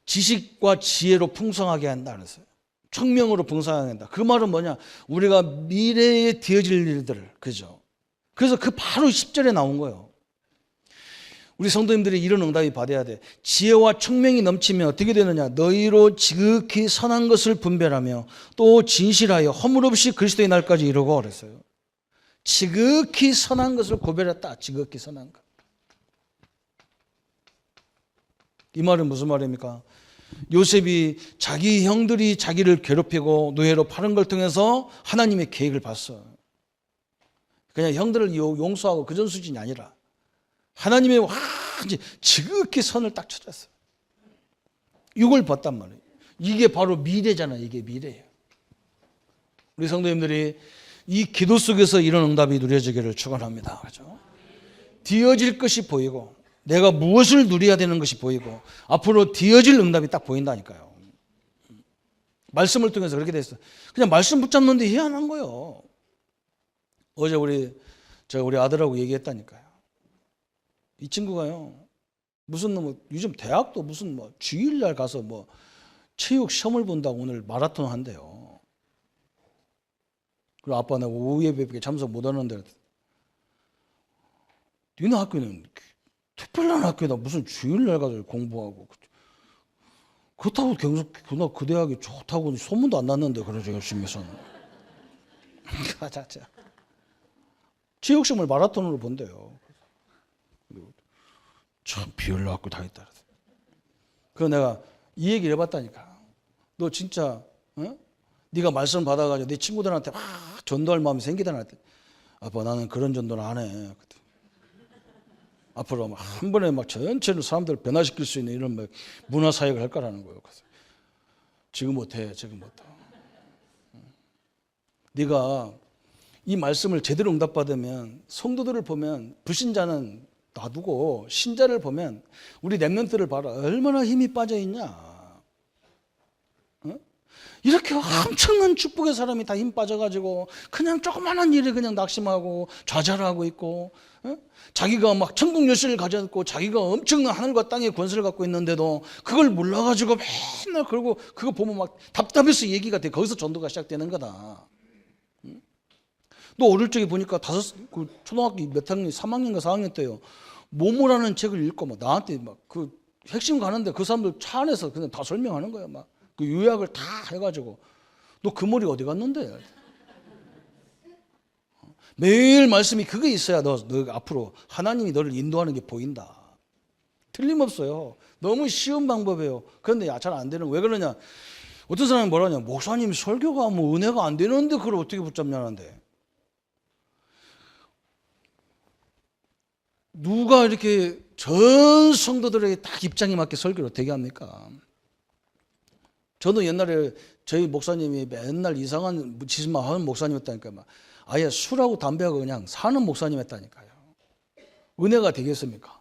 지식과 지혜로 풍성하게 한다 그랬어요. 총명으로 풍성하게 한다. 그 말은 뭐냐? 우리가 미래에 되어질 일들을, 그죠? 그래서 그 바로 10절에 나온 거예요. 우리 성도님들이 이런 응답이 받아야 돼. 지혜와 총명이 넘치면 어떻게 되느냐? 너희로 지극히 선한 것을 분별하며 또 진실하여 허물 없이 그리스도의 날까지 이루고 그랬어요. 지극히 선한 것을 구별했다. 지극히 선한 것. 이 말은 무슨 말입니까? 요셉이 자기 형들이 자기를 괴롭히고 노예로 파는 걸 통해서 하나님의 계획을 봤어. 그냥 형들을 용서하고 그전 수준이 아니라 하나님의 완전히 지극히 선을 딱 찾았어. 이걸 봤단 말이에요. 이게 바로 미래잖아요. 이게 미래예요. 우리 성도님들이 이 기도 속에서 이런 응답이 누려지기를 축원합니다. 그렇죠? 뒤어질 것이 보이고 내가 무엇을 누려야 되는 것이 보이고 앞으로 뒤어질 응답이 딱 보인다니까요. 말씀을 통해서 그렇게 됐어요. 그냥 말씀 붙잡는데 희한한 거예요. 어제 우리 아들하고 얘기했다니까요. 이 친구가요. 무슨 요즘 대학도 무슨 주일날 가서 체육 시험을 본다고 오늘 마라톤 한대요. 그리고 아빠 내가 오후 예배에 참석 못 하는데 니네 학교는 특별한 학교다. 무슨 주일날 가서 공부하고. 그렇다고 계속 그 대학이 좋다고 소문도 안 났는데 그러죠. 열심히 해서는. 체육시험을 마라톤으로 본대요. 참 비열나 학교 다녔다. 그래서 내가 이 얘기를 해봤다니까. 너 진짜 네가 말씀 받아가지고 네 친구들한테 막 전도할 마음이 생기다 할 때 아빠 나는 그런 전도는 안 해. 앞으로 한 번에 전체로 사람들을 변화시킬 수 있는 이런 문화 사역을 할 거라는 거예요. 그래서 지금 못해, 지금부터. 네가 이 말씀을 제대로 응답받으면 성도들을 보면 불신자는 놔두고 신자를 보면 우리 렘넌트를 봐라. 얼마나 힘이 빠져 있냐. 이렇게 엄청난 축복의 사람이 다 힘 빠져가지고 그냥 조그마한 일에 그냥 낙심하고 좌절하고 있고 자기가 막 천국 열쇠를 가졌고 자기가 엄청난 하늘과 땅의 권세를 갖고 있는데도 그걸 몰라가지고 맨날 그러고 그거 보면 막 답답해서 얘기가 돼. 거기서 전도가 시작되는 거다. 또 어릴 적에 보니까 초등학교 몇 학년, 3학년인가 4학년 때요. 모모라는 책을 읽고 나한테 그 핵심 가는데 그 사람들 차 안에서 그냥 다 설명하는 거예요. 그 요약을 다 해가지고 너 그 머리 어디 갔는데? 매일 말씀이 그게 있어야 너 앞으로 하나님이 너를 인도하는 게 보인다. 틀림없어요. 너무 쉬운 방법이에요. 그런데 잘 안 되는 거. 왜 그러냐? 어떤 사람이 뭐라냐? 목사님 설교가 은혜가 안 되는데 그걸 어떻게 붙잡냐는데. 누가 이렇게 전 성도들에게 딱 입장에 맞게 설교를 어떻게 합니까? 저도 옛날에 저희 목사님이 맨날 이상한 짓만 하는 목사님이었다니까요. 아예 술하고 담배하고 그냥 사는 목사님이었다니까요. 은혜가 되겠습니까?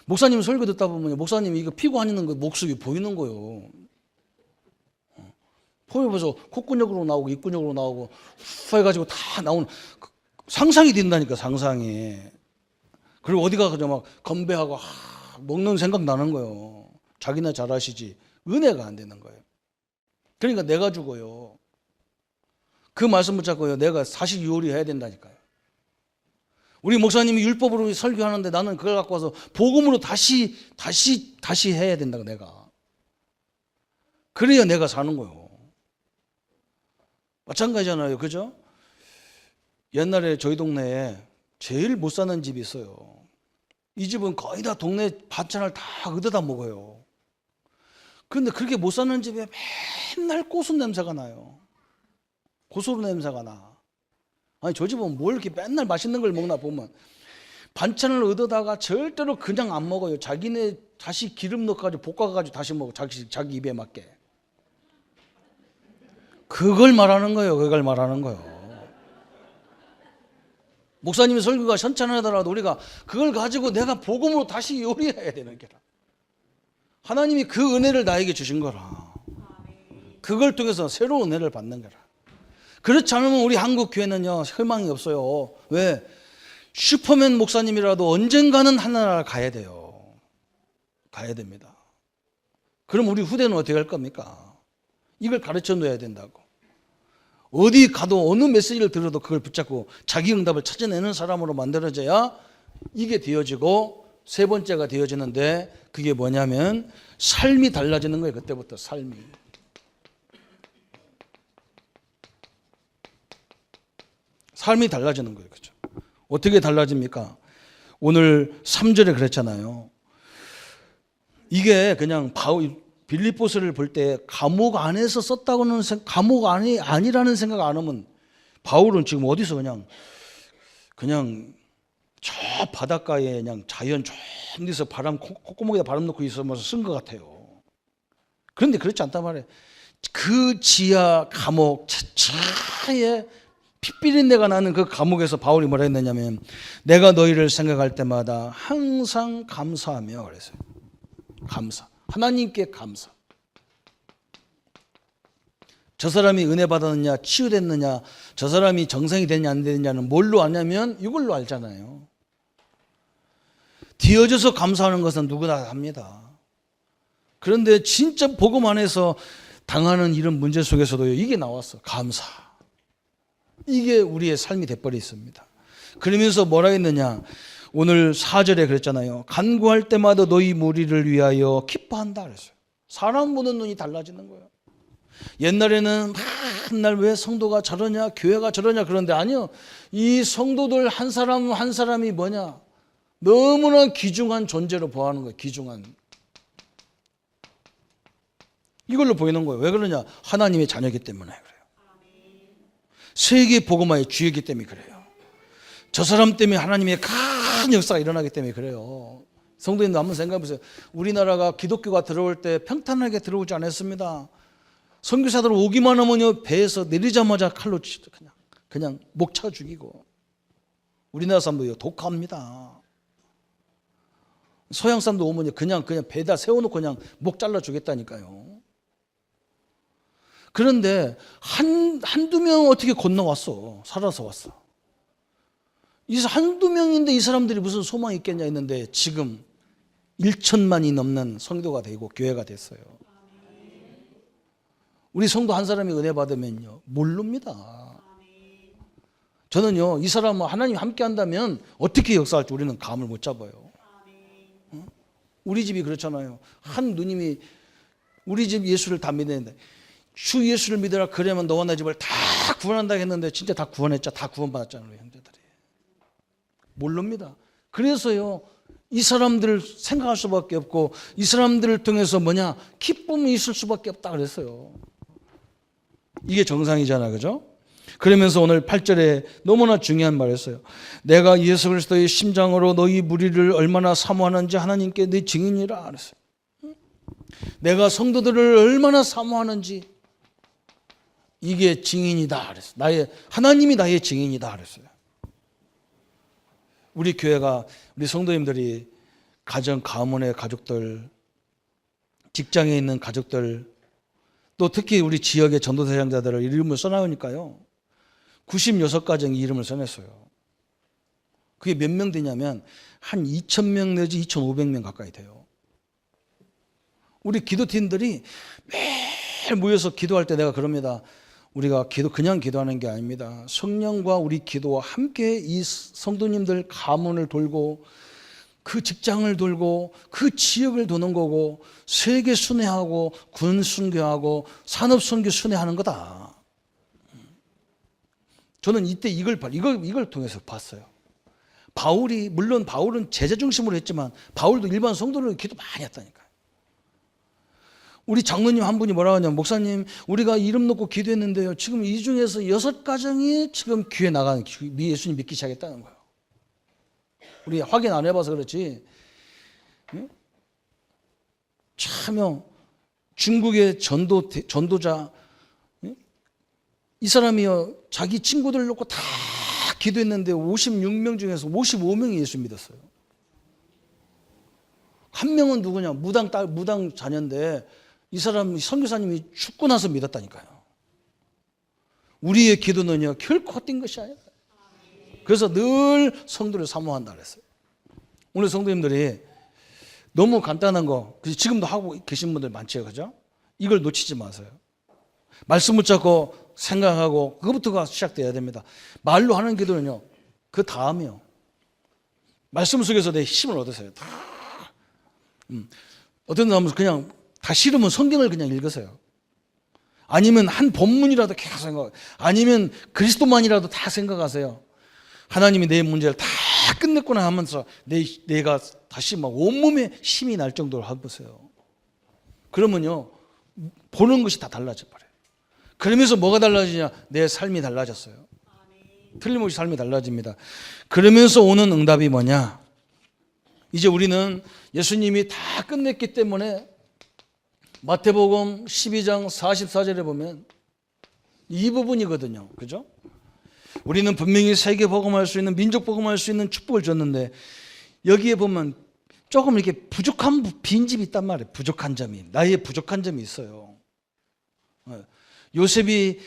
목사님 설교 듣다 보면 목사님이 이거 피고 하는 거 목숨이 보이는 거예요. 포에서 콧근육으로 나오고 입근육으로 나오고 해가지고 다 나오는 상상이 된다니까 상상이. 그리고 어디 가서 막 건배하고 먹는 생각 나는 거예요. 자기나 잘하시지 은혜가 안 되는 거예요. 그러니까 내가 죽어요. 그 말씀 붙잡고요. 내가 사실 유월이 해야 된다니까요. 우리 목사님이 율법으로 설교하는데 나는 그걸 갖고 와서 복음으로 다시 해야 된다고 내가. 그래야 내가 사는 거예요. 마찬가지잖아요. 그죠? 옛날에 저희 동네에 제일 못 사는 집이 있어요. 이 집은 거의 다 동네 반찬을 다 얻어다 먹어요. 그런데 그렇게 못 사는 집에 맨날 고순 냄새가 나요. 고소로 냄새가 나. 아니 저 집은 뭘 이렇게 맨날 맛있는 걸 먹나 보면 반찬을 얻어다가 절대로 그냥 안 먹어요. 자기네 다시 기름 넣어가지고 볶아가지고 다시 먹어. 자기 입에 맞게. 그걸 말하는 거예요. 그걸 말하는 거예요. 목사님의 설교가 현찬하더라도 우리가 그걸 가지고 내가 복음으로 다시 요리해야 되는 게라. 하나님이 그 은혜를 나에게 주신 거라. 그걸 통해서 새로운 은혜를 받는 거라. 그렇지 않으면 우리 한국 교회는요 희망이 없어요. 왜? 슈퍼맨 목사님이라도 언젠가는 하나나라 가야 돼요. 가야 됩니다. 그럼 우리 후대는 어떻게 할 겁니까? 이걸 가르쳐 놓아야 된다고. 어디 가도 어느 메시지를 들어도 그걸 붙잡고 자기 응답을 찾아내는 사람으로 만들어져야 이게 되어지고 세 번째가 되어지는데 그게 뭐냐면 삶이 달라지는 거예요. 그때부터 삶이. 삶이 달라지는 거예요. 그렇죠? 어떻게 달라집니까? 오늘 3절에 그랬잖아요. 이게 그냥 빌립보서를 볼 때 감옥 안에서 썼다고는 감옥 안이 아니라는 생각 안 하면 바울은 지금 어디서 그냥 저 바닷가에 그냥 자연 좋은 데서 콧구멍에다 바람 넣고 있으면서 쓴 것 같아요. 그런데 그렇지 않단 말이에요. 그 지하 감옥 차에 핏비린내가 나는 그 감옥에서 바울이 뭐라 했느냐면 내가 너희를 생각할 때마다 항상 감사하며 그랬어요. 감사. 하나님께 감사. 저 사람이 은혜 받았느냐 치유됐느냐 저 사람이 정상이 되느냐 안 되느냐는 뭘로 아냐면 이걸로 알잖아요. 뒤어져서 감사하는 것은 누구나 합니다. 그런데 진짜 복음 안에서 당하는 이런 문제 속에서도 이게 나왔어. 감사. 이게 우리의 삶이 돼버려 있습니다. 그러면서 뭐라 했느냐 오늘 4절에 그랬잖아요. 간구할 때마다 너희 무리를 위하여 기뻐한다 그랬어요. 사람 보는 눈이 달라지는 거예요. 옛날에는 맨날 왜 성도가 저러냐 교회가 저러냐 그런데 아니요. 이 성도들 한 사람 한 사람이 뭐냐 너무나 귀중한 존재로 보아하는 거예요. 귀중한. 이걸로 보이는 거예요. 왜 그러냐 하나님의 자녀이기 때문에 그래요. 세계 복음화의 주이기 때문에 그래요. 저 사람 때문에 하나님의 큰 역사가 일어나기 때문에 그래요. 성도님도 한번 생각해 보세요. 우리나라가 기독교가 들어올 때 평탄하게 들어오지 않았습니다. 선교사들 오기만 하면요 배에서 내리자마자 칼로 그냥 목 차 죽이고. 우리나라 사람도 독합니다. 서양 사람도 오면 그냥 배에다 세워놓고 그냥 목 잘라 주겠다니까요. 그런데 한두 명 어떻게 건너왔어. 살아서 왔어. 이 한두 명인데 이 사람들이 무슨 소망이 있겠냐 했는데 지금 1천만이 넘는 성도가 되고 교회가 됐어요. 우리 성도 한 사람이 은혜 받으면요 모릅니다. 저는요 이 사람은 하나님 함께 한다면 어떻게 역사할지 우리는 감을 못 잡아요. 우리 집이 그렇잖아요. 한 누님이 우리 집 예수를 다 믿는데 주 예수를 믿으라 그러면 너와 내 집을 다 구원한다 했는데 진짜 다 구원했죠. 다 구원받았잖아요. 우리 형제들이. 모릅니다. 그래서요 이 사람들을 생각할 수밖에 없고 이 사람들을 통해서 기쁨이 있을 수밖에 없다 그랬어요. 이게 정상이잖아. 그죠? 그러면서 오늘 8절에 너무나 중요한 말을 했어요. 내가 예수 그리스도의 심장으로 너희 무리를 얼마나 사모하는지 하나님께 네 증인이라 그랬어요. 내가 성도들을 얼마나 사모하는지 이게 증인이다 그랬어요. 하나님이 나의 증인이다 그랬어요. 우리 교회가 우리 성도님들이 가문의 가족들, 직장에 있는 가족들, 또 특히 우리 지역의 전도대장자들을 이름을 써나오니까요 96가정이 이름을 써냈어요. 그게 몇 명 되냐면 한 2,000명 내지 2,500명 가까이 돼요. 우리 기도팀들이 매일 모여서 기도할 때 내가 그럽니다. 우리가 그냥 기도하는 게 아닙니다. 성령과 우리 기도와 함께 이 성도님들 가문을 돌고 그 직장을 돌고 그 지역을 도는 거고 세계 순회하고 군 순교하고 산업 순교 순회하는 거다. 저는 이때 이걸 통해서 봤어요. 물론 바울은 제자 중심으로 했지만 바울도 일반 성도를 기도 많이 했다니까요. 우리 장로님 한 분이 뭐라고 하냐면, 목사님, 우리가 이름 놓고 기도했는데요, 지금 이 중에서 6가정이 지금 교회 나가는, 예수님 믿기 시작했다는 거예요. 우리 확인 안 해봐서 그렇지. 참요, 중국의 전도자, 이 사람이요, 자기 친구들 놓고 다 기도했는데 56명 중에서 55명이 예수 믿었어요. 한 명은 누구냐? 무당 자녀인데 이 사람 선교사님이 죽고 나서 믿었다니까요. 우리의 기도는요, 결코 헛된 것이 아니라. 그래서 늘 성도를 사모한다 그랬어요. 오늘 성도님들이 너무 간단한 거, 지금도 하고 계신 분들 많죠, 그죠? 이걸 놓치지 마세요. 말씀 붙잡고 생각하고 그것부터가 시작돼야 됩니다. 말로 하는 기도는요, 그 다음이요. 말씀 속에서 내 힘을 얻으세요. 어떤 사람은 그냥 다 싫으면 성경을 그냥 읽으세요. 아니면 한 본문이라도 계속 생각, 아니면 그리스도만이라도 다 생각하세요. 하나님이 내 문제를 다 끝냈구나 하면서 내가 다시 막 온몸에 힘이 날 정도로 해보세요. 그러면요, 보는 것이 다 달라져 버려요. 그러면서 뭐가 달라지냐? 내 삶이 달라졌어요. 틀림없이 삶이 달라집니다. 그러면서 오는 응답이 뭐냐? 이제 우리는 예수님이 다 끝냈기 때문에 마태복음 12장 44절에 보면 이 부분이거든요. 그죠? 우리는 분명히 세계 복음할 수 있는, 민족 복음할 수 있는 축복을 줬는데 여기에 보면 조금 이렇게 부족한 빈집이 있단 말이에요. 부족한 점이, 나의 부족한 점이 있어요. 요셉이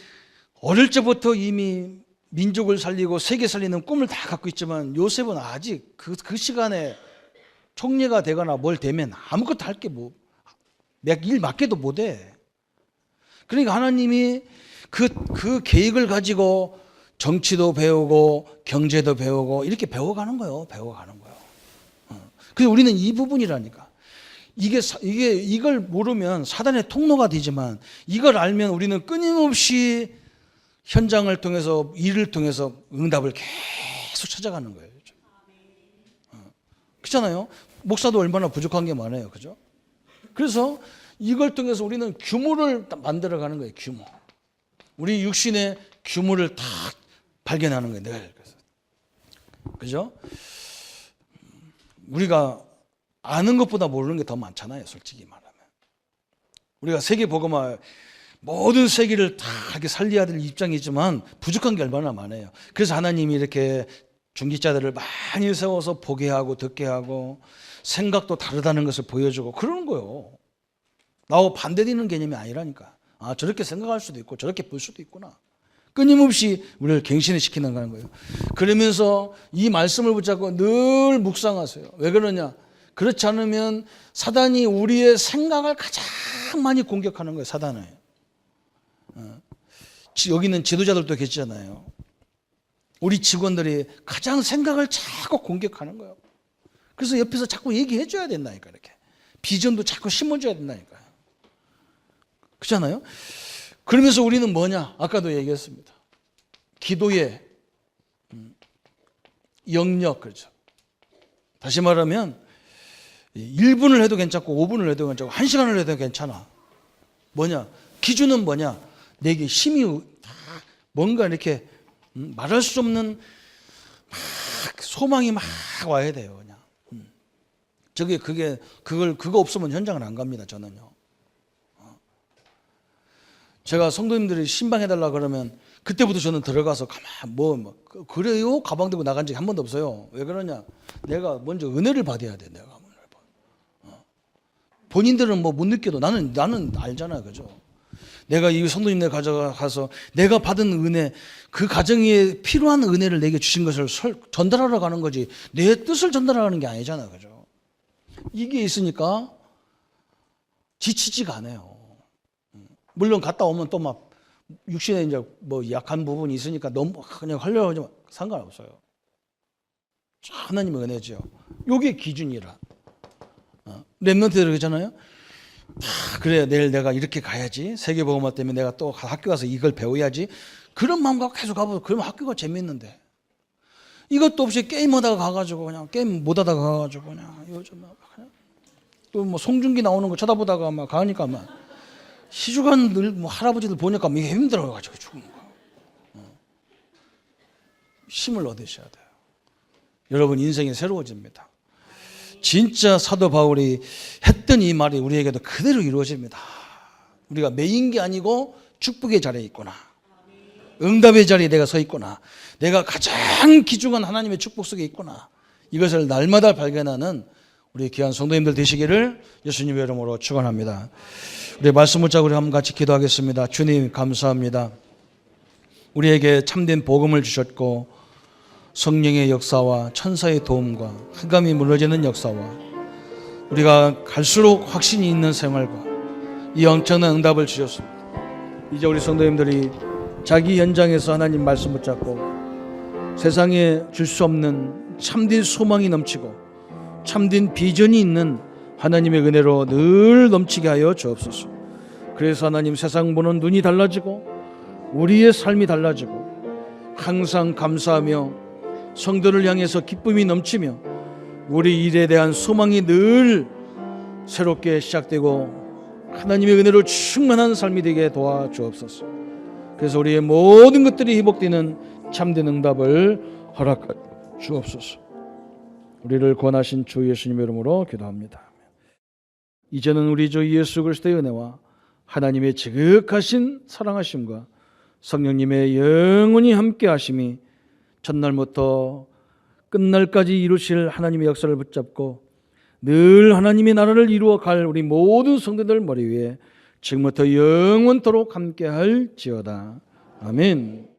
어릴 적부터 이미 민족을 살리고 세계 살리는 꿈을 다 갖고 있지만 요셉은 아직 그 시간에 총리가 되거나 뭘 되면 아무것도 할 게 일 맡게도 못해. 그러니까 하나님이 그 계획을 가지고 정치도 배우고 경제도 배우고 이렇게 배워가는 거예요. 그래서 우리는 이 부분이라니까. 이걸 모르면 사단의 통로가 되지만 이걸 알면 우리는 끊임없이 현장을 통해서, 일을 통해서 응답을 계속 찾아가는 거예요. 그렇잖아요. 목사도 얼마나 부족한 게 많아요. 그죠? 그래서 이걸 통해서 우리는 규모를 만들어가는 거예요. 규모. 우리 육신의 규모를 다 발견하는 거예요. 늘. 그죠? 우리가 아는 것보다 모르는 게 더 많잖아요. 솔직히 말하면. 우리가 세계 복음화, 모든 세계를 다 이렇게 살려야 될 입장이지만 부족한 게 얼마나 많아요. 그래서 하나님이 이렇게 중직자들을 많이 세워서 보게 하고 듣게 하고 생각도 다르다는 것을 보여주고 그러는 거예요. 나하고 반대되는 개념이 아니라니까. 아, 저렇게 생각할 수도 있고 저렇게 볼 수도 있구나. 끊임없이 우리를 갱신을 시키는 거예요. 그러면서 이 말씀을 붙잡고 늘 묵상하세요. 왜 그러냐? 그렇지 않으면 사단이 우리의 생각을 가장 많이 공격하는 거예요. 사단을. 여기는 지도자들도 계시잖아요. 우리 직원들이 가장 생각을 자꾸 공격하는 거예요. 그래서 옆에서 자꾸 얘기해 줘야 된다니까. 이렇게 비전도 자꾸 심어줘야 된다니까요. 그렇잖아요. 그러면서 우리는 뭐냐? 아까도 얘기했습니다. 기도의 영역. 그렇죠. 다시 말하면 1분을 해도 괜찮고 5분을 해도 괜찮고 1시간을 해도 괜찮아. 뭐냐? 기준은 뭐냐? 내게 힘이 뭔가 이렇게 말할 수 없는 막 소망이 막 와야 돼요. 그냥. 그거 없으면 현장을 안 갑니다. 저는요. 제가 성도님들이 신방해달라 그러면 그때부터 저는 들어가서 그래요? 가방 들고 나간 적이 한 번도 없어요. 왜 그러냐? 내가 먼저 은혜를 받아야 돼. 내가 본인들은 못 느껴도 나는 알잖아요. 그죠? 내가 이 성도님들 가져가서 내가 받은 은혜, 그 가정에 필요한 은혜를 내게 주신 것을 전달하러 가는 거지 내 뜻을 전달하는 게 아니잖아요. 그죠? 이게 있으니까 지치지가 않아요. 물론 갔다 오면 또 막 육신에 이제 뭐 약한 부분이 있으니까 너무 그냥 하려고 하지만 상관없어요. 하나님의 은혜죠. 요게 기준이라. 렘넌트들 그러잖아요. 그래, 내일 내가 이렇게 가야지. 세계복음화 때문에 내가 또 학교 가서 이걸 배워야지. 그런 마음 갖고 계속 가보고 그러면 학교가 재밌는데. 이것도 없이 게임하다가 가가지고 그냥 게임 못하다가 가가지고 그냥 요즘 또 뭐 송중기 나오는 거 쳐다보다가 막 가니까 막 희죽한 늘 뭐 할아버지들 보니까 이게 힘들어가지고 죽은 거야. 힘을 얻으셔야 돼요. 여러분 인생이 새로워집니다. 진짜 사도 바울이 했던 이 말이 우리에게도 그대로 이루어집니다. 우리가 매인 게 아니고 축복의 자리에 있구나. 응답의 자리에 내가 서 있구나. 내가 가장 귀중한 하나님의 축복 속에 있구나. 이것을 날마다 발견하는 우리 귀한 성도님들 되시기를 예수님의 이름으로 축원합니다. 우리 말씀 붙잡고 우리 한번 같이 기도하겠습니다. 주님 감사합니다. 우리에게 참된 복음을 주셨고 성령의 역사와 천사의 도움과 흑암이 무너지는 역사와 우리가 갈수록 확신이 있는 생활과 이 엄청난 응답을 주셨습니다. 이제 우리 성도님들이 자기 현장에서 하나님 말씀 붙잡고 세상에 줄 수 없는 참된 소망이 넘치고 참된 비전이 있는 하나님의 은혜로 늘 넘치게 하여 주옵소서. 그래서 하나님 세상 보는 눈이 달라지고 우리의 삶이 달라지고 항상 감사하며 성도를 향해서 기쁨이 넘치며 우리 일에 대한 소망이 늘 새롭게 시작되고 하나님의 은혜로 충만한 삶이 되게 도와주옵소서. 그래서 우리의 모든 것들이 회복되는 참된 응답을 허락해 주옵소서. 우리를 권하신 주 예수님의 이름으로 기도합니다. 이제는 우리 주 예수 그리스도의 은혜와 하나님의 지극하신 사랑하심과 성령님의 영원히 함께 하심이 첫날부터 끝날까지 이루실 하나님의 역사를 붙잡고 늘 하나님의 나라를 이루어 갈 우리 모든 성도들 머리 위에 지금부터 영원토록 함께 할지어다. 아멘.